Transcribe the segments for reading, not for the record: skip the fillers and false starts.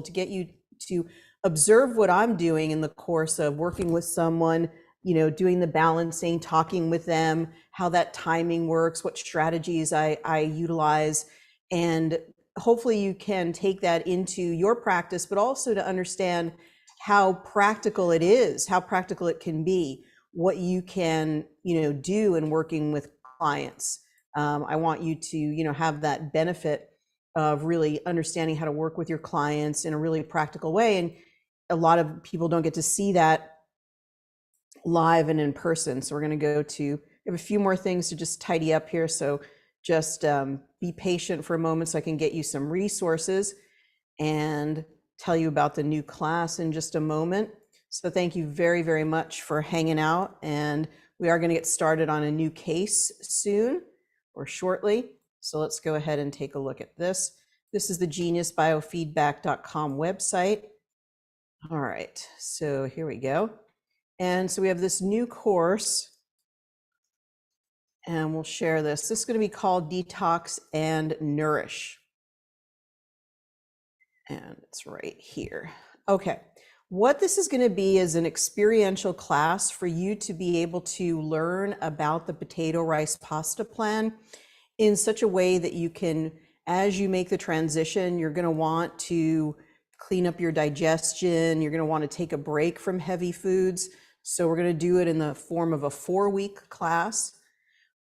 to get you to observe what I'm doing in the course of working with someone, doing the balancing, talking with them, how that timing works, what strategies I utilize. And hopefully you can take that into your practice, but also to understand how practical it is, how practical it can be, what you can, do in working with clients. I want you to, have that benefit of really understanding how to work with your clients in a really practical way. And a lot of people don't get to see that live and in person. So we're going to go to, we have a few more things to just tidy up here. So just be patient for a moment so I can get you some resources and tell you about the new class in just a moment. So thank you very, very much for hanging out. And we are going to get started on a new case soon or shortly. So let's go ahead and take a look at this. This is the geniusbiofeedback.com website. All right, so here we go. And so we have this new course, and we'll share this. This is going to be called Detox and Nourish. And it's right here. Okay, what this is going to be is an experiential class for you to be able to learn about the potato rice pasta plan in such a way that you can, as you make the transition, you're going to want to clean up your digestion. You're going to want to take a break from heavy foods. So we're going to do it in the form of a 4-week class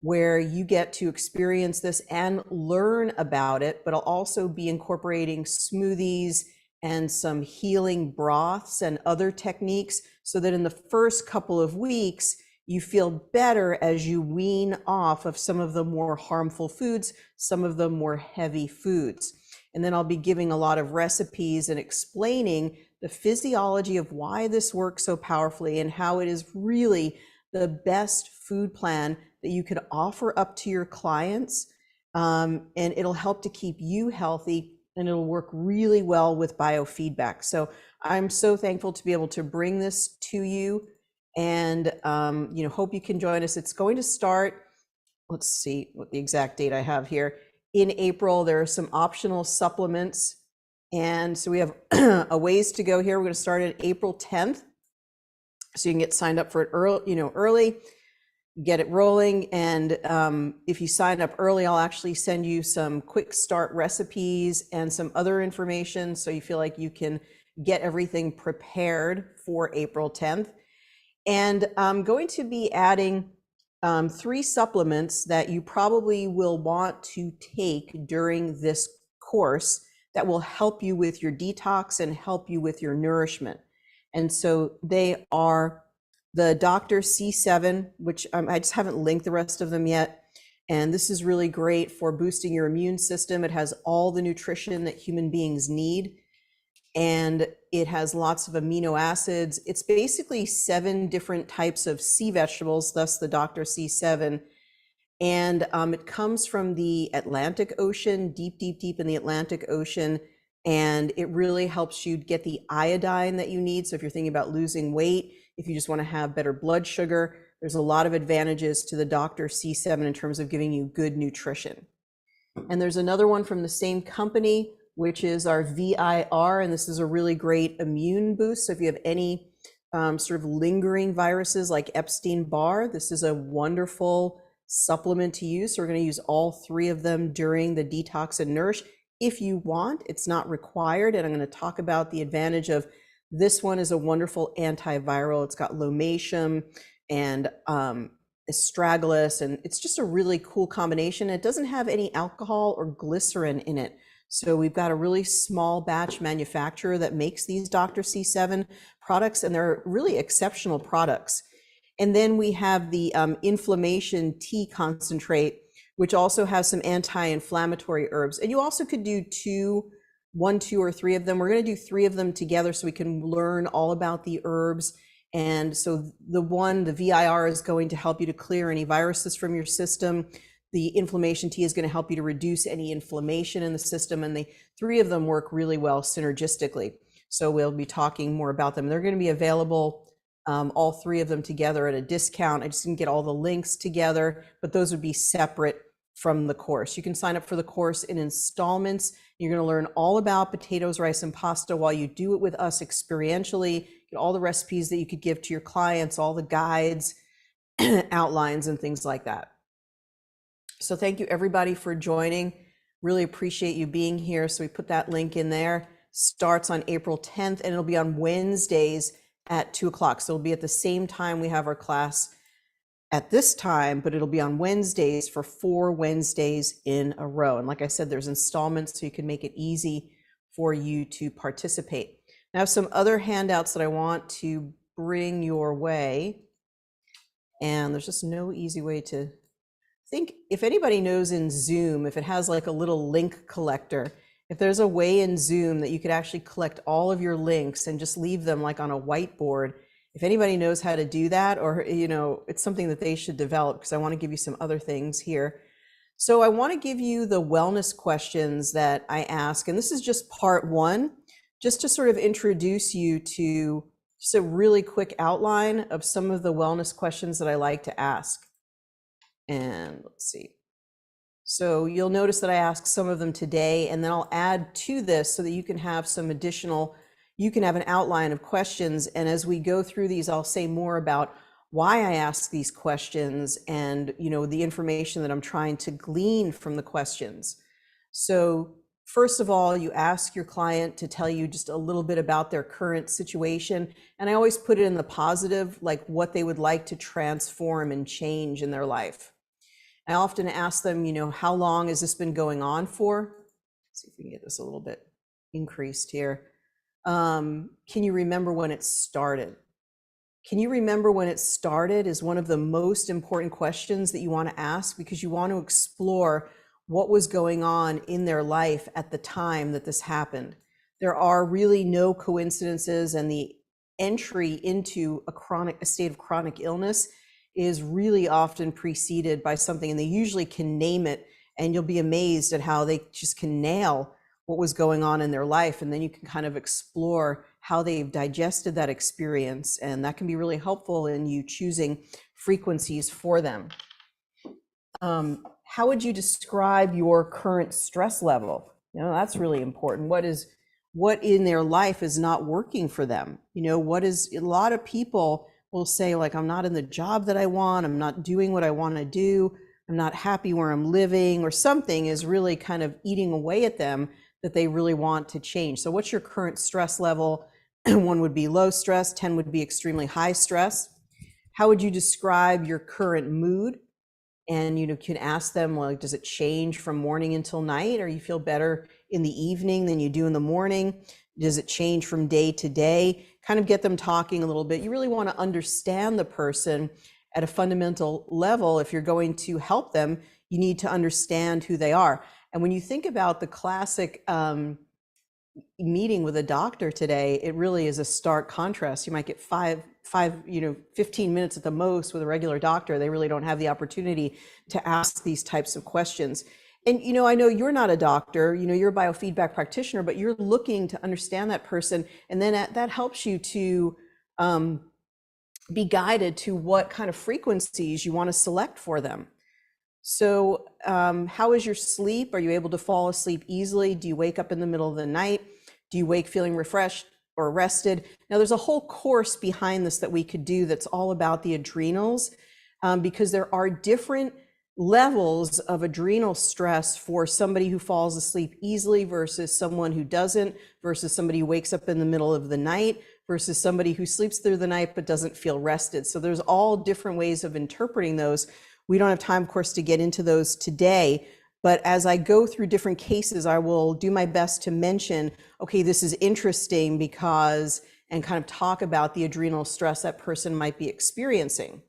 where you get to experience this and learn about it, but I'll also be incorporating smoothies and some healing broths and other techniques so that in the first couple of weeks, you feel better as you wean off of some of the more harmful foods, some of the more heavy foods. And then I'll be giving a lot of recipes and explaining the physiology of why this works so powerfully and how it is really the best food plan that you could offer up to your clients. And it'll help to keep you healthy, and it'll work really well with biofeedback. So I'm so thankful to be able to bring this to you, and hope you can join us. It's going to start, let's see what the exact date I have here. In April, there are some optional supplements. And so we have a ways to go here. We're going to start on April 10th. So you can get signed up for it early, get it rolling. And if you sign up early, I'll actually send you some quick start recipes and some other information so you feel like you can get everything prepared for April 10th. And I'm going to be adding 3 supplements that you probably will want to take during this course that will help you with your detox and help you with your nourishment. And so they are the Dr. C7, which I just haven't linked the rest of them yet. And this is really great for boosting your immune system. It has all the nutrition that human beings need. And it has lots of amino acids. It's basically 7 different types of sea vegetables, thus the Dr. C7. And it comes from the Atlantic Ocean, deep, deep, deep in the Atlantic Ocean. And it really helps you get the iodine that you need. So if you're thinking about losing weight, if you just want to have better blood sugar, there's a lot of advantages to the Dr. C7 in terms of giving you good nutrition. And there's another one from the same company, which is our VIR, and this is a really great immune boost. So if you have any sort of lingering viruses like Epstein-Barr, this is a wonderful supplement to use. So we're going to use all 3 of them during the Detox and Nourish. If you want, it's not required, and I'm going to talk about the advantage of this one is a wonderful antiviral. It's got lomatium and astragalus, and it's just a really cool combination. It doesn't have any alcohol or glycerin in it. So we've got a really small batch manufacturer that makes these Dr. C7 products, and they're really exceptional products. And then we have the inflammation tea concentrate, which also has some anti-inflammatory herbs. And you also could do 1, 2, or 3 of them. We're going to do 3 of them together so we can learn all about the herbs. And so the VIR is going to help you to clear any viruses from your system. The inflammation tea is going to help you to reduce any inflammation in the system. And the 3 of them work really well synergistically. So we'll be talking more about them. They're going to be available, all 3 of them together at a discount. I just didn't get all the links together, but those would be separate from the course. You can sign up for the course in installments. You're going to learn all about potatoes, rice, and pasta while you do it with us experientially, get all the recipes that you could give to your clients, all the guides, outlines, and things like that. So thank you everybody for joining. Really appreciate you being here. So we put that link in there. Starts on April 10th, and it'll be on Wednesdays at 2 o'clock. So it'll be at the same time we have our class at this time, but it'll be on Wednesdays for 4 Wednesdays in a row. And like I said, there's installments so you can make it easy for you to participate. I have some other handouts that I want to bring your way. And there's just no easy way to think. If anybody knows in Zoom, if it has like a little link collector, if there's a way in Zoom that you could actually collect all of your links and just leave them like on a whiteboard, if anybody knows how to do that, or, you know, it's something that they should develop, because I want to give you some other things here. So I want to give you the wellness questions that I ask, and this is just part 1, just to sort of introduce you to just a really quick outline of some of the wellness questions that I like to ask. And let's see. So you'll notice that I ask some of them today, and then I'll add to this so that you can have some additional, you can have an outline of questions. And as we go through these, I'll say more about why I ask these questions and, you know, the information that I'm trying to glean from the questions. So first of all, you ask your client to tell you just a little bit about their current situation. And I always put it in the positive, like what they would like to transform and change in their life. I often ask them, you know, how long has this been going on for? Let's see if we can get this a little bit increased here. Can you remember when it started? Can you remember when it started is one of the most important questions that you want to ask, because you want to explore what was going on in their life at the time that this happened. There are really no coincidences, and the entry into a state of chronic illness is really often preceded by something, and they usually can name it, and you'll be amazed at how they just can nail what was going on in their life. And then you can kind of explore how they've digested that experience, and that can be really helpful in you choosing frequencies for them. How would you describe your current stress level? You know, that's really important. What in their life is not working for them? You know, a lot of people will say, like, I'm not in the job that I want, I'm not doing what I want to do, I'm not happy where I'm living, or something is really kind of eating away at them that they really want to change. So what's your current stress level? 1 would be low stress, 10 would be extremely high stress. How would you describe your current mood? And you can ask them, like, does it change from morning until night, or you feel better in the evening than you do in the morning? Does it change from day to day? Kind of get them talking a little bit. You really want to understand the person at a fundamental level. If you're going to help them, you need to understand who they are. And when you think about the classic meeting with a doctor today, it really is a stark contrast. You might get 15 minutes at the most with a regular doctor. They really don't have the opportunity to ask these types of questions. And, I know you're not a doctor, you're a biofeedback practitioner, but you're looking to understand that person. And then that helps you to be guided to what kind of frequencies you want to select for them. So how is your sleep? Are you able to fall asleep easily? Do you wake up in the middle of the night? Do you wake feeling refreshed or rested? Now, there's a whole course behind this that we could do that's all about the adrenals, because there are different levels of adrenal stress for somebody who falls asleep easily versus someone who doesn't, versus somebody who wakes up in the middle of the night versus somebody who sleeps through the night but doesn't feel rested. So there's all different ways of interpreting those. We don't have time, of course, to get into those today, but as I go through different cases, I will do my best to mention, okay, this is interesting because, and kind of talk about the adrenal stress that person might be experiencing.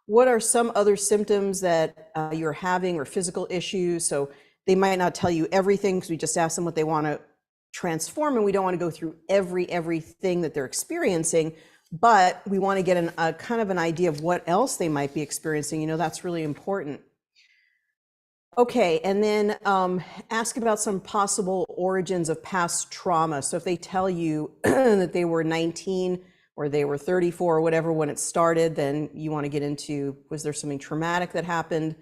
What are some other symptoms that you're having, or physical issues? So they might not tell you everything, because we just ask them what they want to transform, and we don't want to go through everything that they're experiencing, but we want to get a kind of an idea of what else they might be experiencing. That's really important. Okay, and then ask about some possible origins of past trauma. So if they tell you that they were 19 or they were 34 or whatever when it started, then you want to get into, was there something traumatic that happened?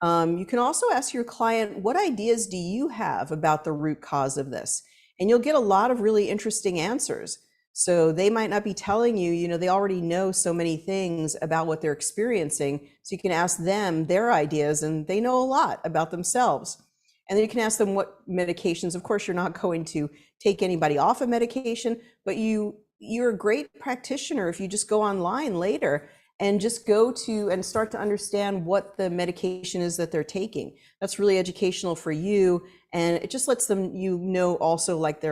You can also ask your client, what ideas do you have about the root cause of this? And you'll get a lot of really interesting answers. So they might not be telling you, they already know so many things about what they're experiencing. So you can ask them their ideas, and they know a lot about themselves. And then you can ask them what medications. Of course, you're not going to take anybody off of medication, but you're a great practitioner if you just go online later and just go to and start to understand what the medication is that they're taking. That's really educational for you, and it just lets them also like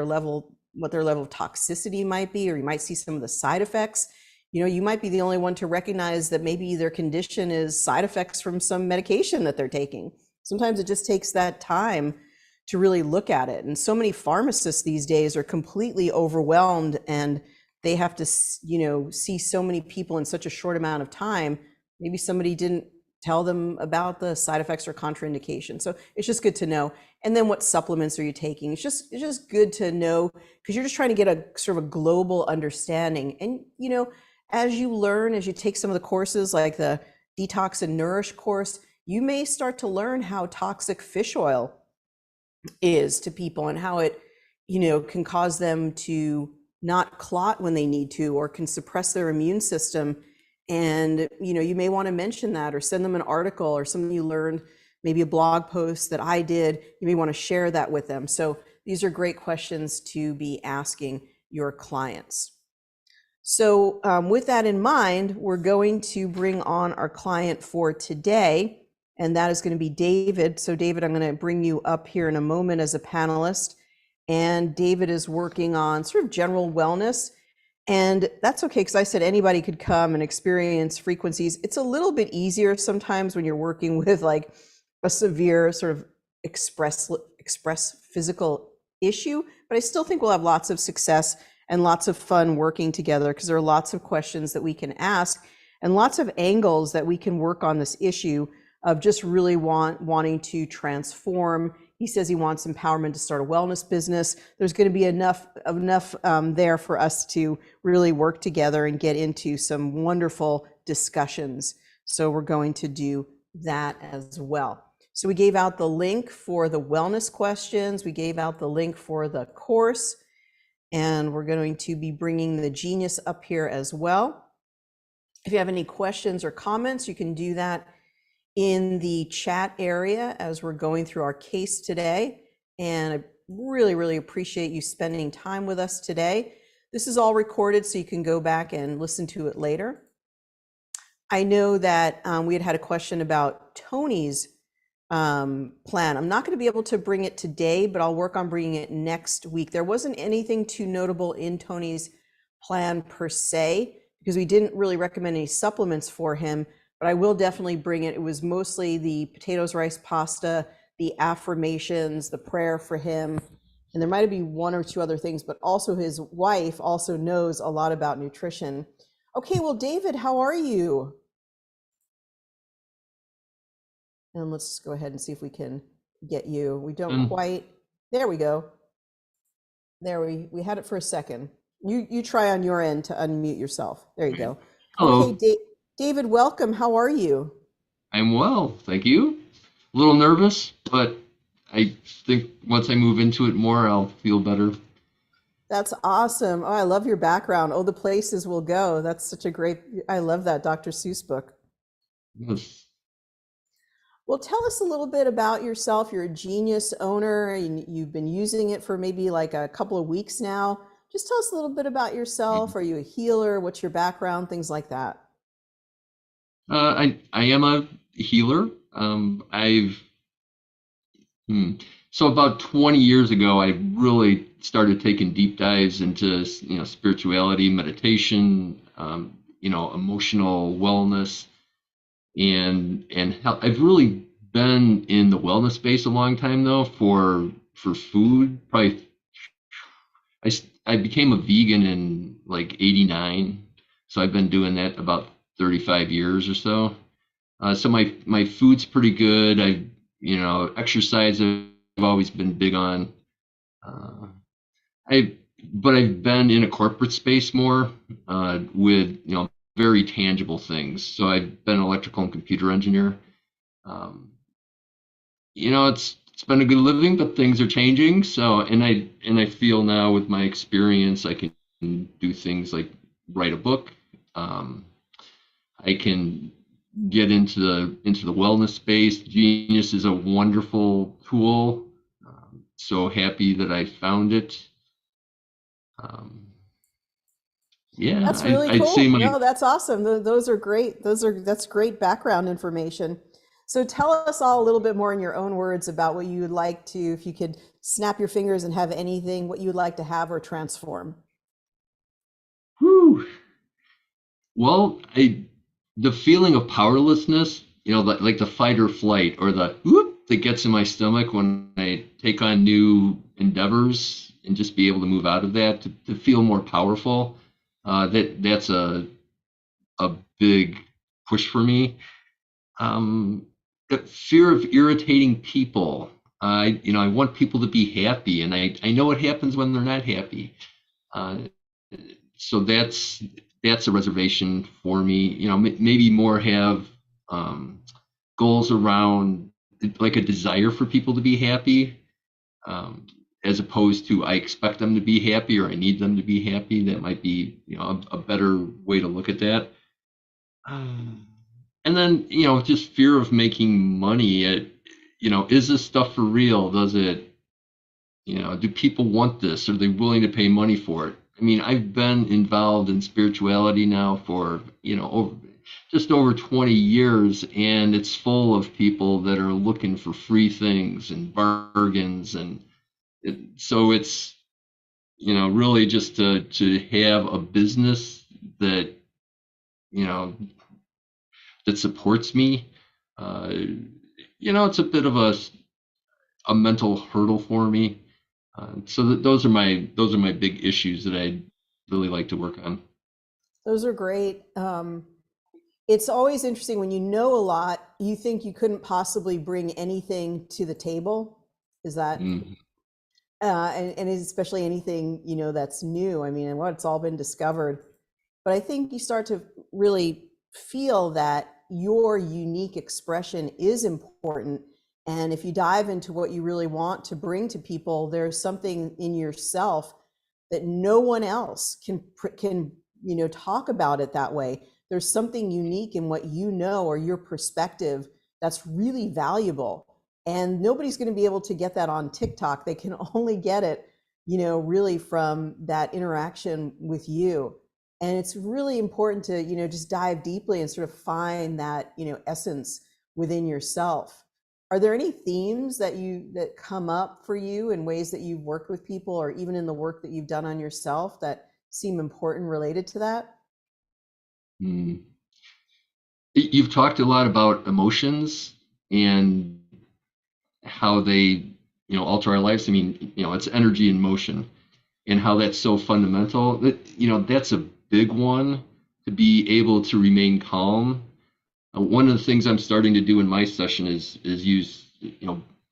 what their level of toxicity might be, or you might see some of the side effects. You might be the only one to recognize that maybe their condition is side effects from some medication that they're taking. Sometimes it just takes that time to really look at it. And so many pharmacists these days are completely overwhelmed, and they have to, see so many people in such a short amount of time. Maybe somebody didn't tell them about the side effects or contraindications. So it's just good to know. And then what supplements are you taking? It's just good to know, because you're just trying to get a sort of a global understanding. And, as you take some of the courses like the Detox and Nourish course, you may start to learn how toxic fish oil is to people, and how it, can cause them to not clot when they need to, or can suppress their immune system. And, you may want to mention that, or send them an article or something you learned, maybe a blog post that I did. You may want to share that with them. So these are great questions to be asking your clients. So with that in mind, we're going to bring on our client for today, and that is going to be David. So David, I'm going to bring you up here in a moment as a panelist. And David is working on sort of general wellness. And that's okay, because I said anybody could come and experience frequencies. It's a little bit easier sometimes when you're working with like a severe sort of express physical issue, but I still think we'll have lots of success and lots of fun working together, because there are lots of questions that we can ask and lots of angles that we can work on this issue of just really wanting to transform. He says he wants empowerment to start a wellness business. There's going to be enough there for us to really work together and get into some wonderful discussions. So we're going to do that as well. So we gave out the link for the wellness questions. We gave out the link for the course, and we're going to be bringing the genius up here as well. If you have any questions or comments, you can do that in the chat area as we're going through our case today. And I really, really appreciate you spending time with us today. This is all recorded, so you can go back and listen to it later. I know that we had a question about Tony's plan. I'm not going to be able to bring it today, but I'll work on bringing it next week. There wasn't anything too notable in Tony's plan per se, because we didn't really recommend any supplements for him, but I will definitely bring it. It was mostly the potatoes, rice, pasta, the affirmations, the prayer for him, and there might be one or two other things, but also his wife also knows a lot about nutrition. Okay, well, David, how are you? And let's go ahead and see if we can get you. We don't quite, there we go. There, we had it for a second. You try on your end to unmute yourself. There you go. Hello. Okay, David, welcome. How are you? I'm well, thank you. A little nervous, but I think once I move into it more, I'll feel better. That's awesome. Oh, I love your background. Oh, the places we'll go. That's such a great, I love that Dr. Seuss book. Yes. Well, tell us a little bit about yourself. You're a Genius owner, and you've been using it for maybe like a couple of weeks now. Just tell us a little bit about yourself. Are you a healer? What's your background? Things like that. I am a healer. I've So about 20 years ago, I really started taking deep dives into spirituality, meditation, emotional wellness, and how I've really been in the wellness space a long time though for food. Probably I became a vegan in like '89, so I've been doing that about 35 years or so. So my food's pretty good. Exercise I've always been big on. Uh, I but I've been in a corporate space more with very tangible things. So I've been an electrical and computer engineer. Um, it's been a good living, but things are changing. So, and I feel now with my experience, I can do things like write a book. Um, I can get into the wellness space. Genius is a wonderful tool. So happy that I found it. Um, yeah, That's really I'd say cool. my No, that's awesome. Those are great. That's great background information. So tell us all a little bit more in your own words about what you would like to, if you could snap your fingers and have anything, what you would like to have or transform. whew, well, the feeling of powerlessness, like the fight or flight or the whoop that gets in my stomach when I take on new endeavors and just be able to move out of that to feel more powerful. That's a big push for me. The fear of irritating people. I want people to be happy, and I know what happens when they're not happy. Uh, so that's a reservation for me. Maybe more have goals around like a desire for people to be happy, um, as opposed to I expect them to be happy or I need them to be happy. That might be a better way to look at that. And then just fear of making money. Is this stuff for real? Does it do people want this? Are they willing to pay money for it? I mean, I've been involved in spirituality now for, just over 20 years, and it's full of people that are looking for free things and bargains. And so it's, really just to have a business that, you know, that supports me. Uh, it's a bit of a mental hurdle for me. So those are my big issues that I'd really like to work on. Those are great. It's always interesting when you know a lot, you think you couldn't possibly bring anything to the table. Is that, Mm, and especially anything, that's new. I mean, and what's all been discovered. But I think you start to really feel that your unique expression is important. And if you dive into what you really want to bring to people, there's something in yourself that no one else can talk about it that way. There's something unique in what you know or your perspective that's really valuable, and nobody's going to be able to get that on TikTok. They can only get it really from that interaction with you. And it's really important to just dive deeply and sort of find that essence within yourself. Are there any themes that come up for you in ways that you've worked with people, or even in the work that you've done on yourself, that seem important related to that? mm. You've talked a lot about emotions and how they, alter our lives. I mean, it's energy in motion and how that's so fundamental. That's a big one to be able to remain calm. One of the things I'm starting to do in my session is use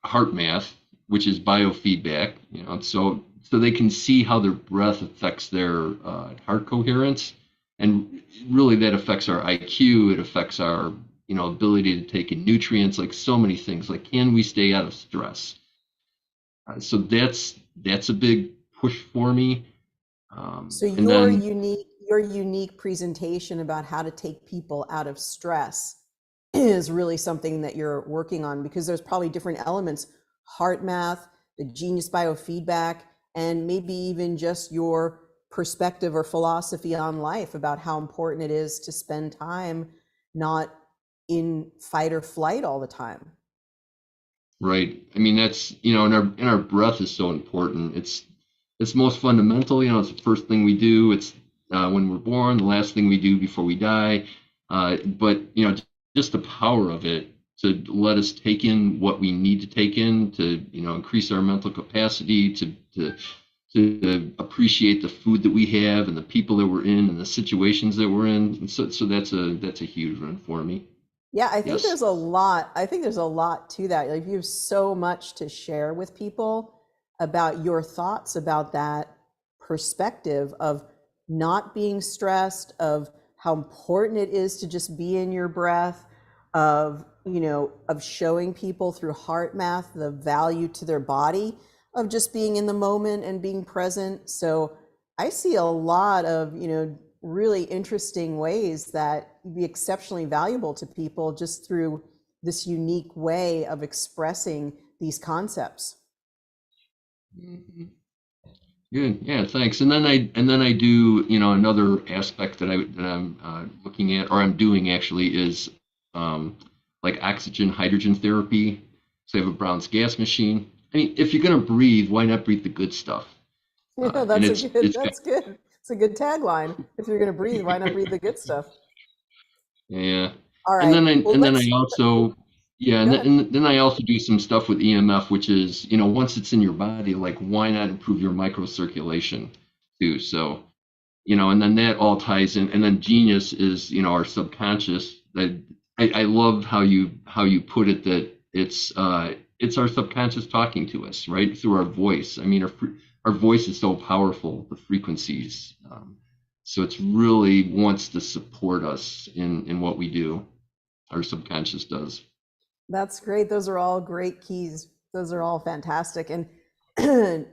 heart math, which is biofeedback. So they can see how their breath affects their heart coherence, and really that affects our IQ. It affects our ability to take in nutrients, like so many things. Like, can we stay out of stress? So that's a big push for me. So And then your unique presentation about how to take people out of stress is really something that you're working on, because there's probably different elements: heart math, the genius biofeedback, and maybe even just your perspective or philosophy on life about how important it is to spend time not in fight or flight all the time. right, I mean that's and our breath is so important. It's most fundamental. It's the first thing we do. It's when we're born, the last thing we do before we die. But just the power of it to let us take in what we need to take in to increase our mental capacity to appreciate the food that we have and the people that we're in and the situations that we're in. And so that's a huge one for me. Yeah, I think Yes. there's a lot. I think there's a lot to that. Like, you have so much to share with people about your thoughts about that perspective of not being stressed, of how important it is to just be in your breath, of of showing people through heart math the value to their body of just being in the moment and being present. So I see a lot of, really interesting ways that be exceptionally valuable to people just through this unique way of expressing these concepts. Mhm. Good. Yeah, thanks. And then I do, another aspect that I'm looking at, or I'm doing actually, is um, like oxygen hydrogen therapy. So I have a Brown's gas machine. I mean, if you're gonna breathe, why not breathe the good stuff? Yeah, And that's a good, it's got, that's good. It's a good tagline. If you're going to breathe, why not breathe the good stuff? yeah. All And right. then I Well, and then I let's also yeah, go and then, ahead. and then I also do some stuff with EMF, which is, once it's in your body, like why not improve your microcirculation too? So, and then that all ties in. And then genius is, our subconscious. That I love how you put it, that it's our subconscious talking to us, right, through our voice. I mean, our voice is so powerful, the frequencies. So it's really wants to support us in what we do. Our subconscious does. That's great. Those are all great keys. Those are all fantastic. And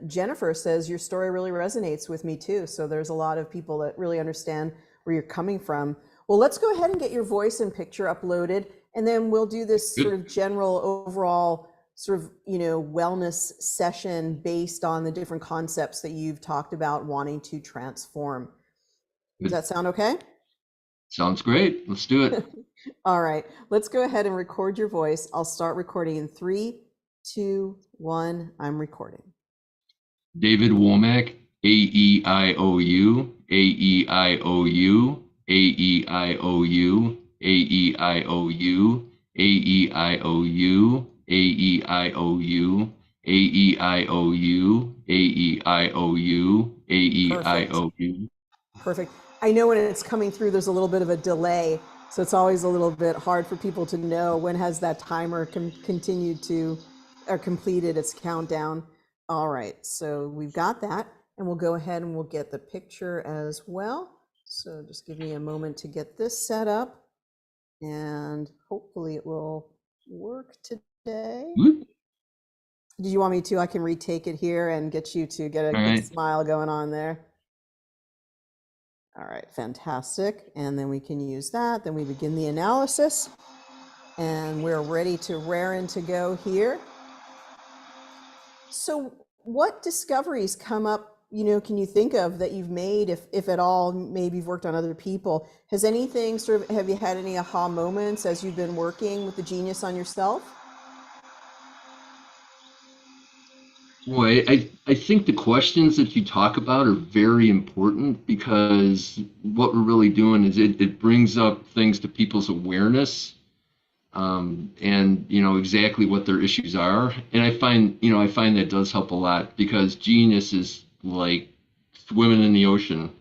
Jennifer says your story really resonates with me too. So there's a lot of people that really understand where you're coming from. Well, let's go ahead and get your voice and picture uploaded, and then we'll do this sort Good. of general overall sort of, wellness session based on the different concepts that you've talked about wanting to transform. Does Good. that sound okay? Sounds great. Let's do it. All right, let's go ahead and record your voice. I'll start recording in 3, 2, 1. I'm recording. David Womack, AEIOU, AEIOU, AEIOU, AEIOU, AEIOU, AEIOU, AEIOU, AEIOU, Perfect. AEIOU. Perfect. I know when it's coming through, there's a little bit of a delay. So it's always a little bit hard for people to know when has that timer continued to or completed its countdown. All right, so we've got that, and we'll go ahead and we'll get the picture as well. So just give me a moment to get this set up, and hopefully it will work today. Whoop. Did you want me to? I can retake it here and get you to get a All good right. smile going on there. All right, fantastic. And then we can use that. Then we begin the analysis, and we're ready to raring to go here. So what discoveries come up, can you think of that you've made, if at all? Maybe you've worked on other people. Has anything have you had any aha moments as you've been working with the genius on yourself? Boy, I think the questions that you talk about are very important, because what we're really doing is it brings up things to people's awareness, and exactly what their issues are. And I find that does help a lot, because genius is like swimming in the ocean,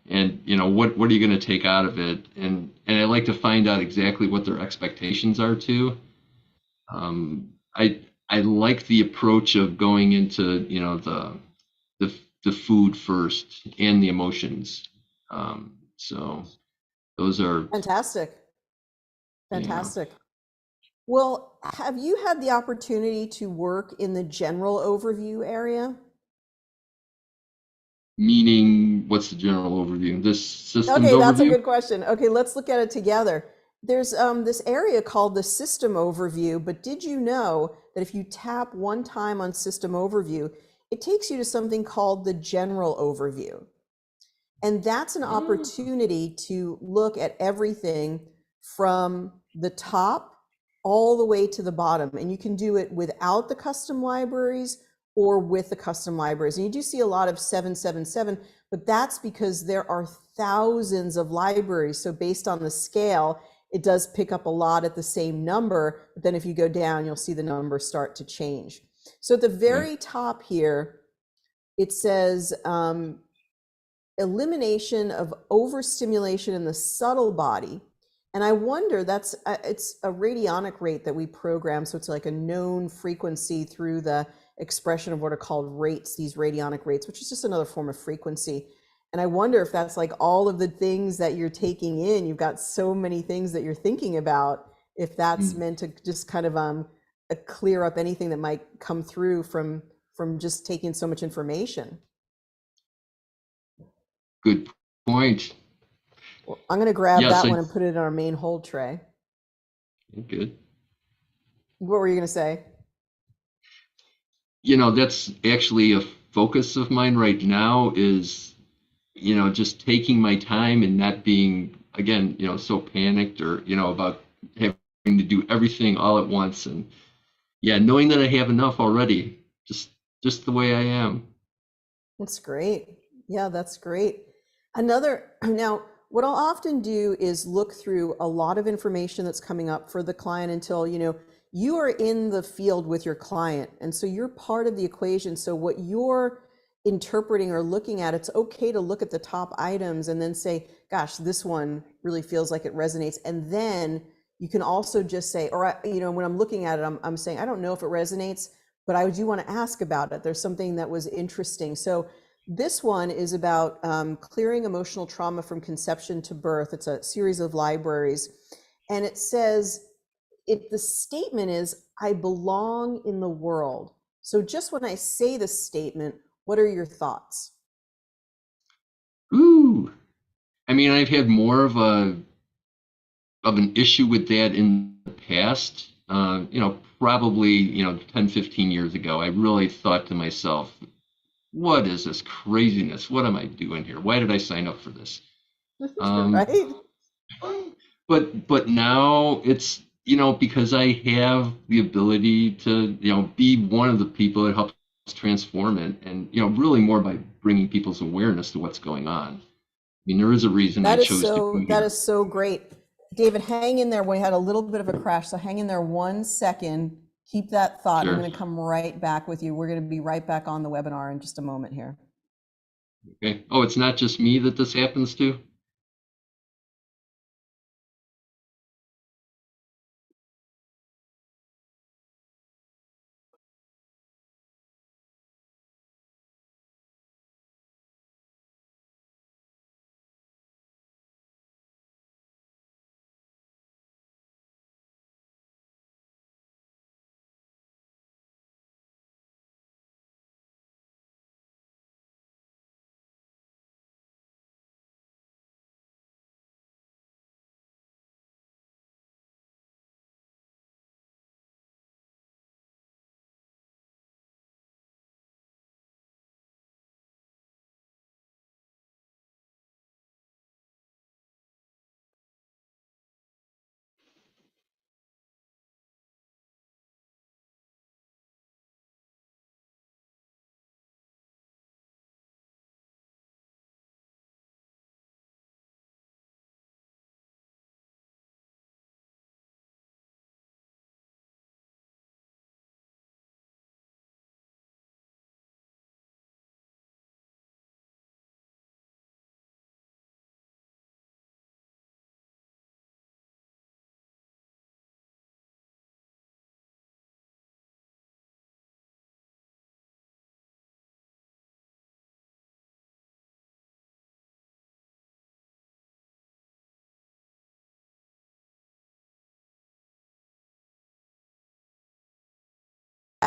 and what are you going to take out of it? And I like to find out exactly what their expectations are too. I like the approach of going into the the food first and the emotions. So those are, Fantastic. yeah. Fantastic. Well, have you had the opportunity to work in the general overview area? Meaning, what's the general overview? This systems Okay, that's a overview? good question. Okay, let's look at it together. There's this area called the system overview, but did you know that if you tap one time on system overview, it takes you to something called the general overview? And that's an Oh, opportunity to look at everything from the top all the way to the bottom. And you can do it without the custom libraries or with the custom libraries. And you do see a lot of 777, but that's because there are thousands of libraries. So based on the scale, it does pick up a lot at the same number. But then if you go down, you'll see the number start to change. So at the okay. very top here, it says elimination of overstimulation in the subtle body. And I wonder, that's it's a radionic rate that we program. So it's like a known frequency through the expression of what are called rates, these radionic rates, which is just another form of frequency. And I wonder if that's like all of the things that you're taking in. You've got so many things that you're thinking about. if that's Mm, meant to just kind of clear up anything that might come through from just taking so much information. good point. Well, I'm going to grab Yes, that I one and put it in our main hold tray. good. What were you going to say? That's actually a focus of mine right now is, just taking my time and not being, again, so panicked or, about having to do everything all at once. And yeah, knowing that I have enough already, just the way I am. That's great. Yeah, that's great. Now, what I'll often do is look through a lot of information that's coming up for the client until, you are in the field with your client. And so you're part of the equation. So what you're interpreting or looking at, it's okay to look at the top items and then say, gosh, this one really feels like it resonates. And then you can also just say, when I'm looking at it, I'm saying, I don't know if it resonates, but I do want to ask about it. There's something that was interesting. So this one is about clearing emotional trauma from conception to birth. It's a series of libraries. And it says, the statement is, I belong in the world. So just when I say this statement, what are your thoughts? Ooh, I mean, I've had more of an issue with that in the past. Probably, 10, 15 years ago, I really thought to myself, what is this craziness? What am I doing here? Why did I sign up for this? Um, Right? but now it's, because I have the ability to, be one of the people that helps transform it, and, really more by bringing people's awareness to what's going on. I mean, there is a reason I chose to be That here. is so great. David, hang in there. We had a little bit of a crash, so hang in there 1 second. Keep that thought. I'm Sure. going to come right back with you. We're going to be right back on the webinar in just a moment here. Okay. Oh, it's not just me that this happens to?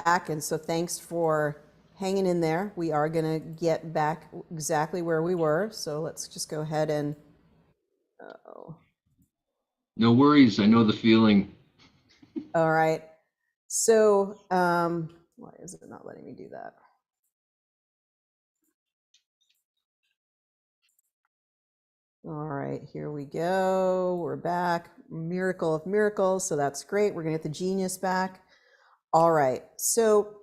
Back, and so thanks for hanging in there. We are going to get back exactly where we were. So let's just go ahead and, oh, No worries. I know the feeling. all right. So, why is it not letting me do that? All right, here we go. We're back. Miracle of miracles. So that's great. We're going to get the genius back. All right. So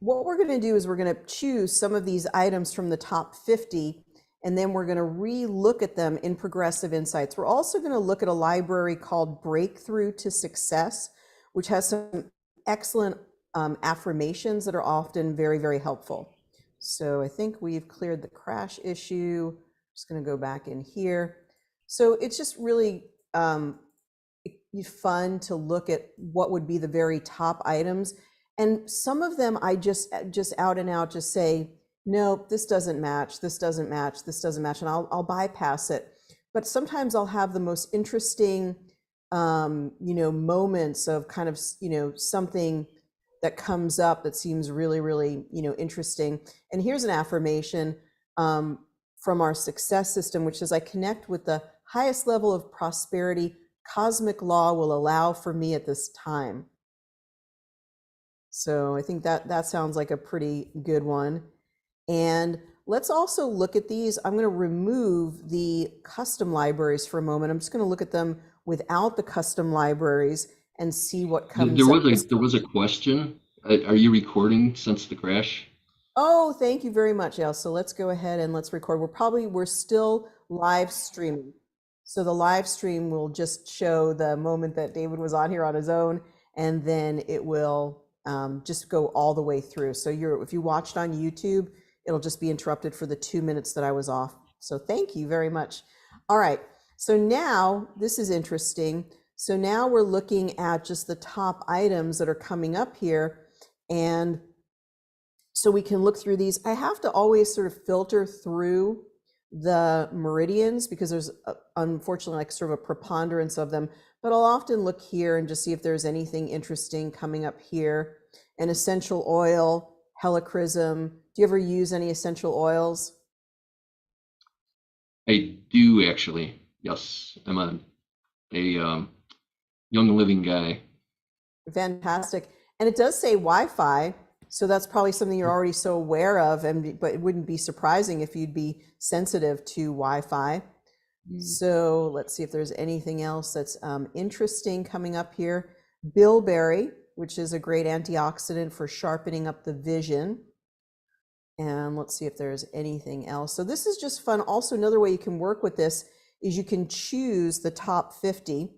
what we're going to do is we're going to choose some of these items from the top 50, and then we're going to re-look at them in progressive insights. We're also going to look at a library called Breakthrough to Success, which has some excellent affirmations that are often very, very helpful. So I think we've cleared the crash issue. Just going to go back in here. So it's just really fun to look at what would be the very top items. And some of them I just out and out just say, no, this doesn't match, this doesn't match, this doesn't match, and I'll bypass it. But sometimes I'll have the most interesting moments of kind of, something that comes up that seems really, really, interesting. And here's an affirmation from our success system, which says, I connect with the highest level of prosperity cosmic law will allow for me at this time. So I think that sounds like a pretty good one. And let's also look at these. I'm going to remove the custom libraries for a moment. I'm just going to look at them without the custom libraries and see what comes up. There was a question. Are you recording since the crash? Oh, thank you very much, El. So let's go ahead and let's record. We're still live streaming. So the live stream will just show the moment that David was on here on his own, and then it will just go all the way through. So if you watched on YouTube, it'll just be interrupted for the 2 minutes that I was off. So thank you very much. All right. So now this is interesting. So now we're looking at just the top items that are coming up here. And so we can look through these. I have to always sort of filter through the meridians because there's unfortunately like sort of a preponderance of them, but I'll often look here and just see if there's anything interesting coming up here. An essential oil, helichrysum. Do you ever use any essential oils? I do actually. Yes, I'm a young living guy. Fantastic. And it does say Wi-Fi. So that's probably something you're already so aware of, but it wouldn't be surprising if you'd be sensitive to Wi-Fi. So let's see if there's anything else that's interesting coming up here. Bilberry, which is a great antioxidant for sharpening up the vision. And let's see if there's anything else. So this is just fun. Also, another way you can work with this is you can choose the top 50,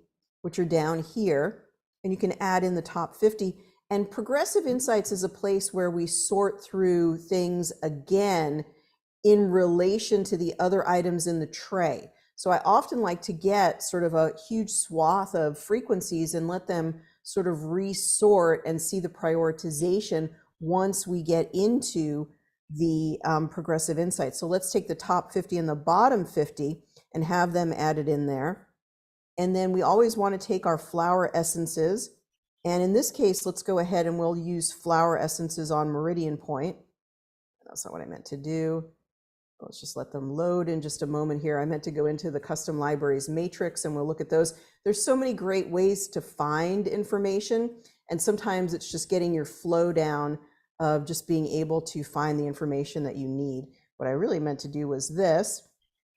which are down here, and you can add in the top 50. And Progressive Insights is a place where we sort through things again in relation to the other items in the tray. So I often like to get sort of a huge swath of frequencies and let them sort of resort and see the prioritization once we get into the Progressive Insights. So let's take the top 50 and the bottom 50 and have them added in there. And then we always want to take our flower essences. And in this case, let's go ahead and we'll use flower essences on meridian point. That's not what I meant to do. Let's just let them load in just a moment here. I meant to go into the custom libraries matrix and we'll look at those. There's so many great ways to find information. And sometimes it's just getting your flow down of just being able to find the information that you need. What I really meant to do was this.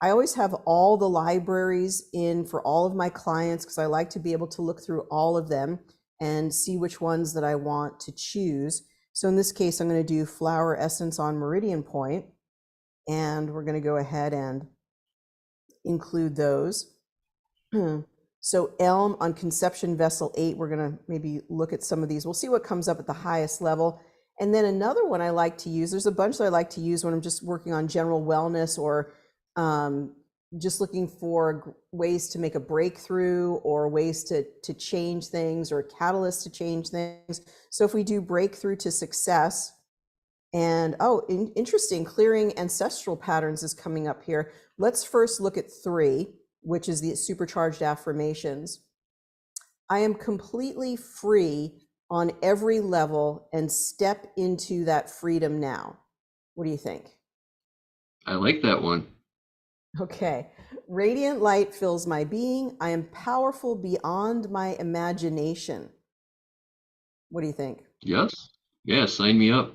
I always have all the libraries in for all of my clients because I like to be able to look through all of them and see which ones that I want to choose. So in this case, I'm going to do flower essence on meridian point, and we're going to go ahead and include those. So elm on conception vessel 8, we're going to maybe look at some of these. We'll see what comes up at the highest level. And then another one I like to use, there's a bunch that I like to use when I'm just working on general wellness or just looking for ways to make a breakthrough or ways to change things or catalysts to change things. So if we do breakthrough to success, and interesting, clearing ancestral patterns is coming up here. Let's first look at 3, which is the supercharged affirmations. I am completely free on every level and step into that freedom now. What do you think? I like that one. Okay. Radiant light fills my being. I am powerful beyond my imagination. What do you think? Yes. Yeah, sign me up.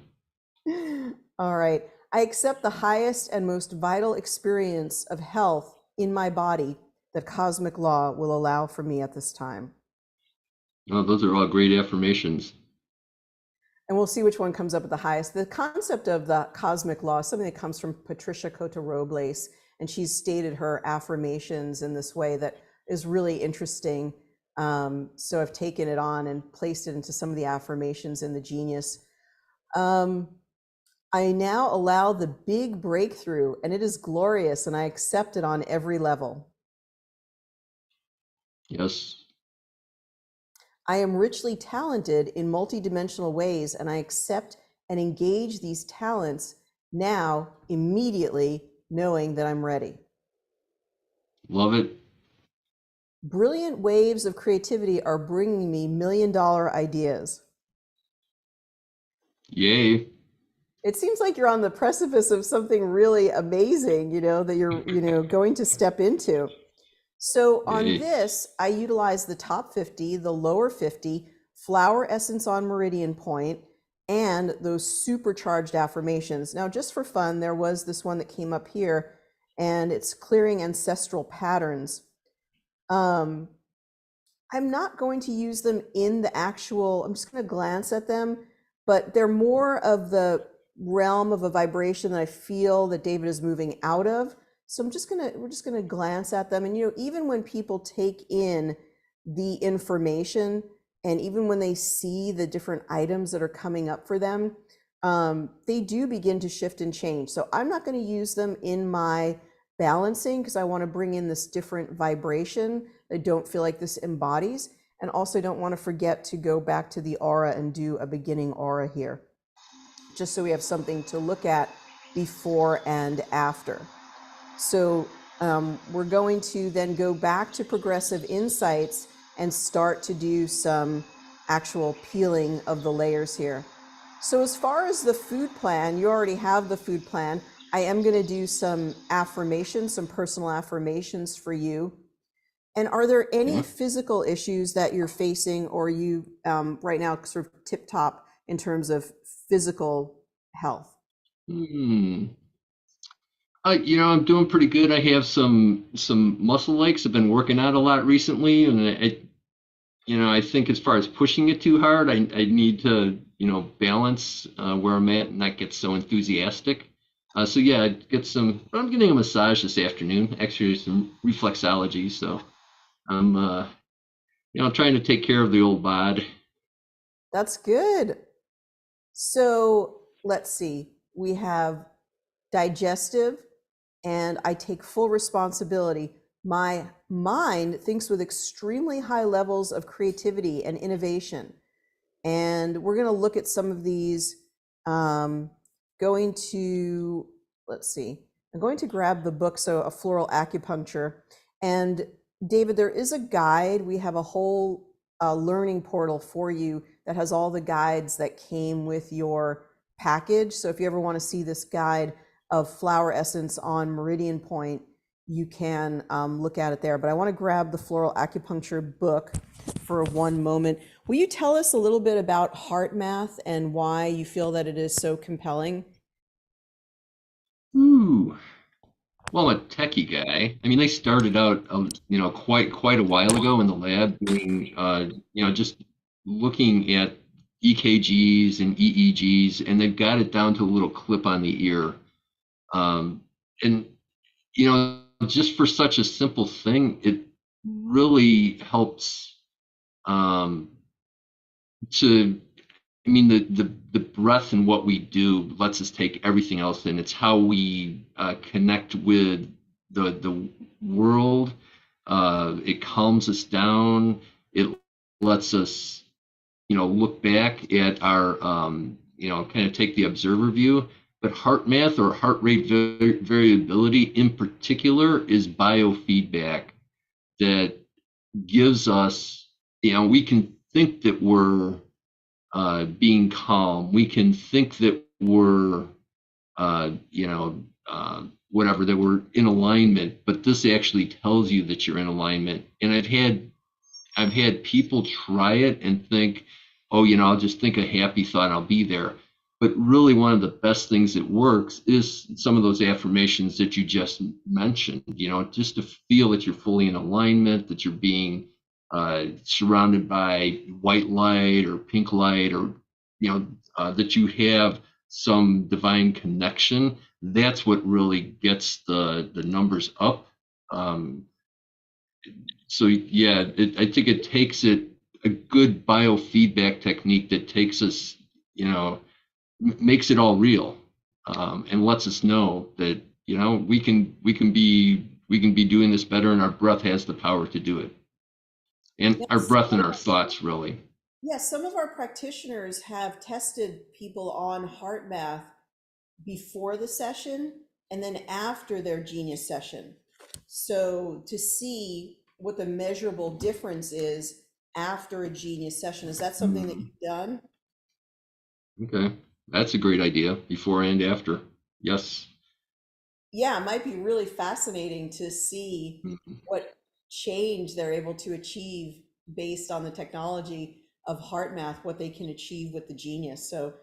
All right. I accept the highest and most vital experience of health in my body that cosmic law will allow for me at this time. Oh, those are all great affirmations. And we'll see which one comes up at the highest. The concept of the cosmic law is something that comes from Patricia Cota-Robles, and she's stated her affirmations in this way that is really interesting. So I've taken it on and placed it into some of the affirmations in the Genius. I now allow the big breakthrough, and it is glorious, and I accept it on every level. Yes. I am richly talented in multidimensional ways, and I accept and engage these talents now, immediately, knowing that I'm ready. Love it. Brilliant waves of creativity are bringing me million-dollar ideas. Yay. It seems like you're on the precipice of something really amazing, that you're, going to step into. So on Yay. this, I utilize the top 50, the lower 50, flower essence on meridian point, and those supercharged affirmations. Now, just for fun, there was this one that came up here, and it's clearing ancestral patterns. I'm not going to use them in the actual, I'm just going to glance at them, but they're more of the realm of a vibration that I feel that David is moving out of. So we're just going to glance at them. And, even when people take in the information and even when they see the different items that are coming up for them, they do begin to shift and change. So I'm not going to use them in my balancing because I want to bring in this different vibration. I don't feel like this embodies, and also don't want to forget to go back to the aura and do a beginning aura here, just so we have something to look at before and after. So we're going to then go back to progressive insights and start to do some actual peeling of the layers here. So as far as the food plan, you already have the food plan. I am going to do some affirmations, some personal affirmations for you. And are there any Yeah. physical issues that you're facing, or are you right now sort of tip top in terms of physical health? Hmm. I'm doing pretty good. I have some muscle aches. I've been working out a lot recently, and I think as far as pushing it too hard, I need to, balance where I'm at and not get so enthusiastic. So yeah, I'm getting a massage this afternoon, actually some reflexology. So I'm, trying to take care of the old bod. That's good. So let's see. We have digestive, and I take full responsibility. My mind thinks with extremely high levels of creativity and innovation. And we're going to look at some of these. Um, going to, let's see, I'm going to grab the book, so a floral acupuncture. And David, there is a guide. We have a whole learning portal for you that has all the guides that came with your package. So if you ever want to see this guide of flower essence on meridian point, you can look at it there. But I want to grab the floral acupuncture book for one moment. Will you tell us a little bit about heart math and why you feel that it is so compelling? Ooh. Well, I'm a techie guy. I mean, they started out, quite a while ago in the lab doing, just looking at EKGs and EEGs, and they've got it down to a little clip on the ear. And just for such a simple thing, it really helps um, to. I mean, the breath and what we do lets us take everything else in. It's how we connect with the world. It calms us down. It lets us, look back at our, kind of take the observer view. But heart math or heart rate variability in particular is biofeedback that gives us, we can think that we're being calm. We can think that we're, whatever, that we're in alignment, but this actually tells you that you're in alignment. And I've had people try it and think, oh, I'll just think a happy thought, I'll be there. But really, one of the best things that works is some of those affirmations that you just mentioned, just to feel that you're fully in alignment, that you're being surrounded by white light or pink light, or, that you have some divine connection. That's what really gets the numbers up. Um, so yeah, I think it takes it a good biofeedback technique that takes us, makes it all real, and lets us know that we can be doing this better, and our breath has the power to do it, and our Yes. breath and our thoughts really. Yes, some of our practitioners have tested people on heart math before the session and then after their genius session. So to see what the measurable difference is after a Genius session. Is that something that you've done? Okay, that's a great idea. Before and after. Yes. Yeah, it might be really fascinating to see Mhm. what change they're able to achieve based on the technology of heart math, what they can achieve with the Genius. So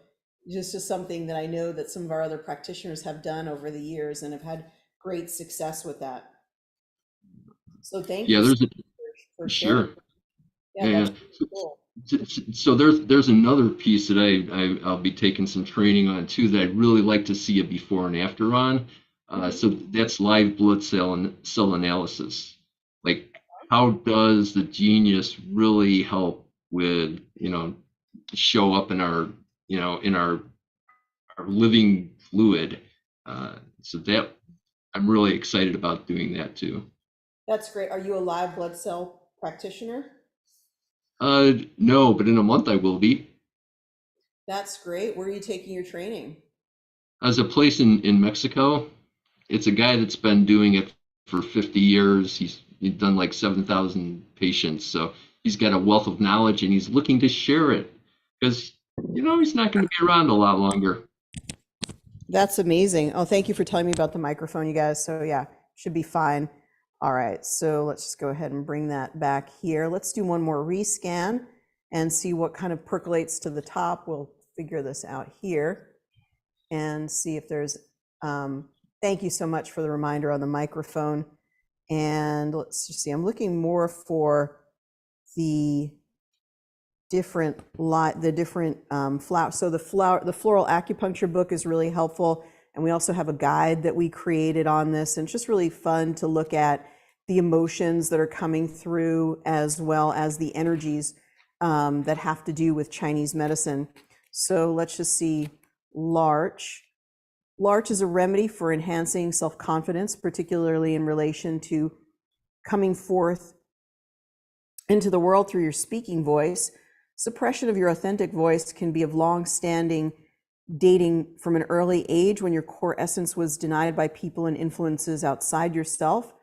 just something that I know that some of our other practitioners have done over the years and have had great success with that. So thank Yeah, you so there's a much for sharing. sure. Yeah, Yeah. that's really cool. So there's another piece that I'll be taking some training on too that I'd really like to see a before and after on. Mhm. So that's live blood cell analysis. Like, how does the Genius really help with, show up in our, in our living fluid? So that I'm really excited about doing that too. That's great. Are you a live blood cell practitioner? No, but in a month I will be. That's great. Where are you taking your training? As a place in Mexico, it's a guy that's been doing it for 50 years. He's done like 7,000 patients. So he's got a wealth of knowledge and he's looking to share it because, he's not going to be around a lot longer. That's amazing. Oh, thank you for telling me about the microphone, you guys. So yeah, should be fine. All right, so let's just go ahead and bring that back here. Let's do one more rescan and see what kind of percolates to the top. We'll figure this out here and see if there's, thank you so much for the reminder on the microphone. And let's just see, I'm looking more for the different flower. So the floral acupuncture book is really helpful, and we also have a guide that we created on this, and it's just really fun to look at the emotions that are coming through as well as the energies that have to do with Chinese medicine. So let's just see, larch. Larch is a remedy for enhancing self-confidence, particularly in relation to coming forth into the world through your speaking voice. Suppression of your authentic voice can be of long-standing, dating from an early age when your core essence was denied by people and influences outside yourself.